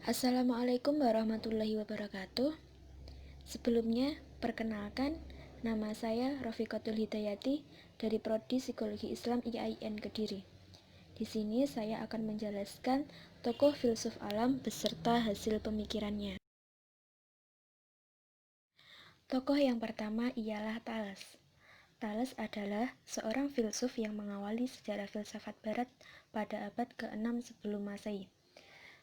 Assalamualaikum warahmatullahi wabarakatuh. Sebelumnya, perkenalkan, nama saya Rafiqatul Hidayati dari Prodi Psikologi Islam IAIN Kediri. Di sini saya akan menjelaskan tokoh filsuf alam beserta hasil pemikirannya. Tokoh yang pertama ialah Thales. Thales adalah seorang filsuf yang mengawali sejarah filsafat barat pada abad ke-6 sebelum Masehi.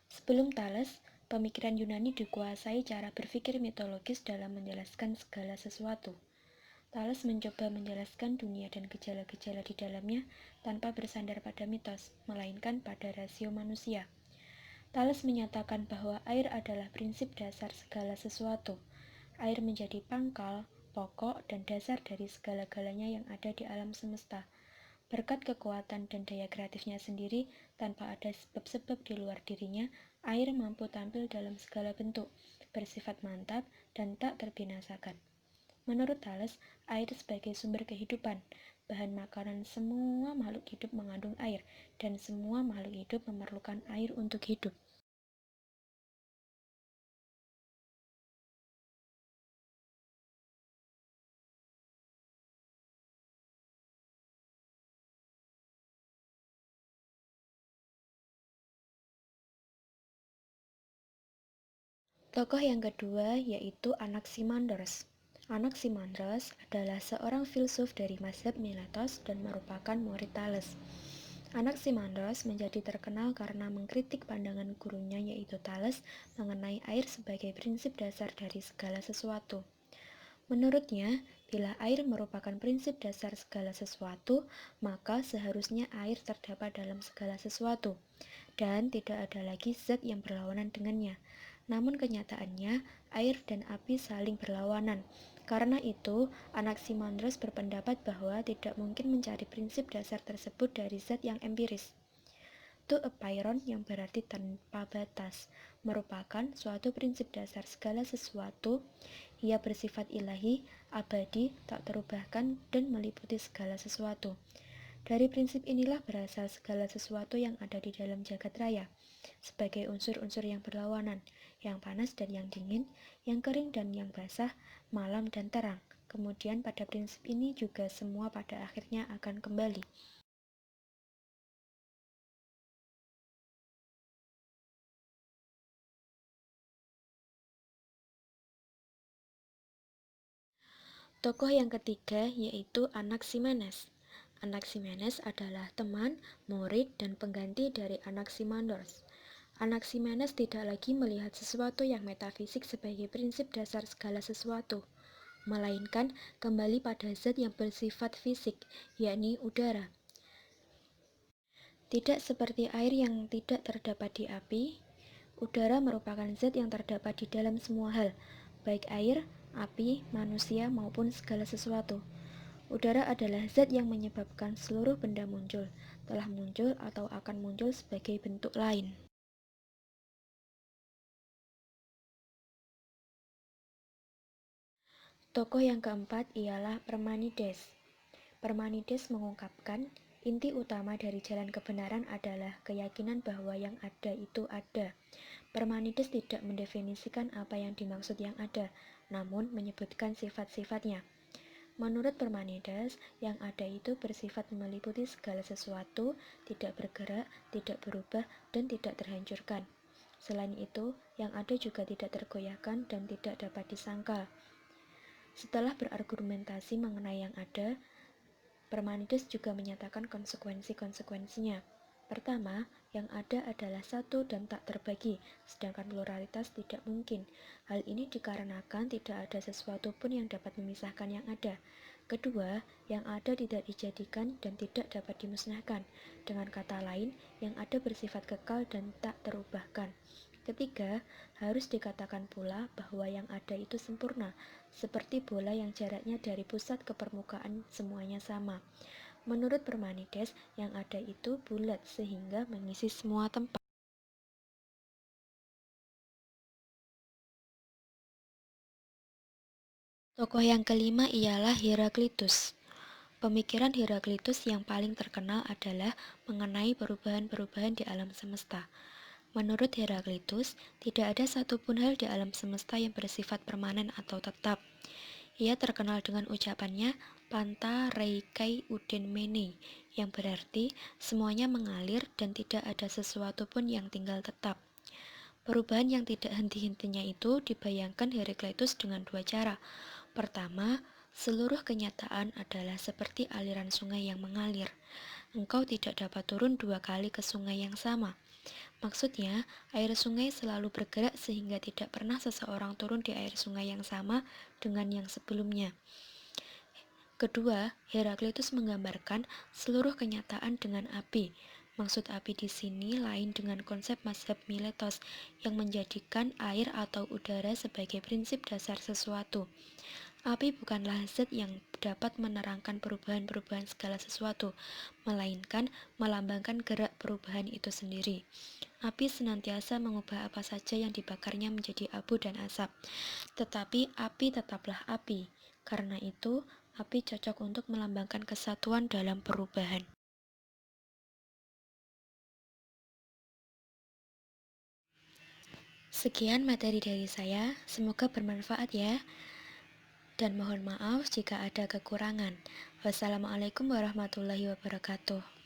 Sebelum Thales, pemikiran Yunani dikuasai cara berpikir mitologis dalam menjelaskan segala sesuatu. Thales mencoba menjelaskan dunia dan gejala-gejala di dalamnya tanpa bersandar pada mitos, melainkan pada rasio manusia. Thales menyatakan bahwa air adalah prinsip dasar segala sesuatu. Air menjadi pangkal, pokok, dan dasar dari segala-galanya yang ada di alam semesta. Berkat kekuatan dan daya kreatifnya sendiri, tanpa ada sebab-sebab di luar dirinya, air mampu tampil dalam segala bentuk, bersifat mantap, dan tak terbinasakan. Menurut Thales, air sebagai sumber kehidupan, bahan makanan semua makhluk hidup mengandung air, dan semua makhluk hidup memerlukan air untuk hidup. Tokoh yang kedua yaitu Anaximandros. Anaximandros adalah seorang filsuf dari mazhab Miletos dan merupakan murid Thales. Anaximandros menjadi terkenal karena mengkritik pandangan gurunya yaitu Thales mengenai air sebagai prinsip dasar dari segala sesuatu. Menurutnya, bila air merupakan prinsip dasar segala sesuatu, maka seharusnya air terdapat dalam segala sesuatu, dan tidak ada lagi zat yang berlawanan dengannya. Namun kenyataannya, air dan api saling berlawanan. Karena itu, Anaximandros berpendapat bahwa tidak mungkin mencari prinsip dasar tersebut dari zat yang empiris. To apeiron yang berarti tanpa batas, merupakan suatu prinsip dasar segala sesuatu. Ia bersifat ilahi, abadi, tak terubahkan, dan meliputi segala sesuatu. Dari prinsip inilah berasal segala sesuatu yang ada di dalam jagat raya, sebagai unsur-unsur yang berlawanan, yang panas dan yang dingin, yang kering dan yang basah, malam dan terang. Kemudian pada prinsip ini juga semua pada akhirnya akan kembali. Tokoh yang ketiga yaitu Anaximenes. Anaximenes adalah teman, murid, dan pengganti dari Anaximandros. Anaximenes tidak lagi melihat sesuatu yang metafisik sebagai prinsip dasar segala sesuatu, melainkan kembali pada zat yang bersifat fisik, yakni udara. Tidak seperti air yang tidak terdapat di api, udara merupakan zat yang terdapat di dalam semua hal, baik air, api, manusia, maupun segala sesuatu. Udara adalah zat yang menyebabkan seluruh benda muncul, telah muncul atau akan muncul sebagai bentuk lain. Tokoh yang keempat ialah Parmenides. Parmenides mengungkapkan, inti utama dari jalan kebenaran adalah keyakinan bahwa yang ada itu ada. Parmenides tidak mendefinisikan apa yang dimaksud yang ada, namun menyebutkan sifat-sifatnya. Menurut Parmenides, yang ada itu bersifat meliputi segala sesuatu, tidak bergerak, tidak berubah, dan tidak terhancurkan. Selain itu, yang ada juga tidak tergoyahkan dan tidak dapat disangkal. Setelah berargumentasi mengenai yang ada, Parmenides juga menyatakan konsekuensi-konsekuensinya. Pertama, yang ada adalah satu dan tak terbagi, sedangkan pluralitas tidak mungkin. Hal ini dikarenakan tidak ada sesuatu pun yang dapat memisahkan yang ada. Kedua, yang ada tidak dijadikan dan tidak dapat dimusnahkan. Dengan kata lain, yang ada bersifat kekal dan tak terubahkan. Ketiga, harus dikatakan pula bahwa yang ada itu sempurna, seperti bola yang jaraknya dari pusat ke permukaan semuanya sama. Menurut Parmenides, yang ada itu bulat sehingga mengisi semua tempat. Tokoh yang kelima ialah Heraklitus. Pemikiran Heraklitus yang paling terkenal adalah mengenai perubahan-perubahan di alam semesta. Menurut Heraklitus, tidak ada satupun hal di alam semesta yang bersifat permanen atau tetap. Ia terkenal dengan ucapannya Panta Rei Kai Uden Mene, yang berarti semuanya mengalir dan tidak ada sesuatu pun yang tinggal tetap. Perubahan yang tidak henti-hentinya itu dibayangkan Heraklitus dengan dua cara. Pertama, seluruh kenyataan adalah seperti aliran sungai yang mengalir. Engkau tidak dapat turun dua kali ke sungai yang sama. Maksudnya, air sungai selalu bergerak sehingga tidak pernah seseorang turun di air sungai yang sama dengan yang sebelumnya. Kedua, Heraklitus menggambarkan seluruh kenyataan dengan api. Maksud api di sini lain dengan konsep mazhab Miletos yang menjadikan air atau udara sebagai prinsip dasar sesuatu. Api bukanlah zat yang dapat menerangkan perubahan-perubahan segala sesuatu, melainkan melambangkan gerak perubahan itu sendiri. Api senantiasa mengubah apa saja yang dibakarnya menjadi abu dan asap, tetapi api tetaplah api. Karena itu, api cocok untuk melambangkan kesatuan dalam perubahan. Sekian materi dari saya, semoga bermanfaat ya. Dan mohon maaf jika ada kekurangan. Wassalamualaikum warahmatullahi wabarakatuh.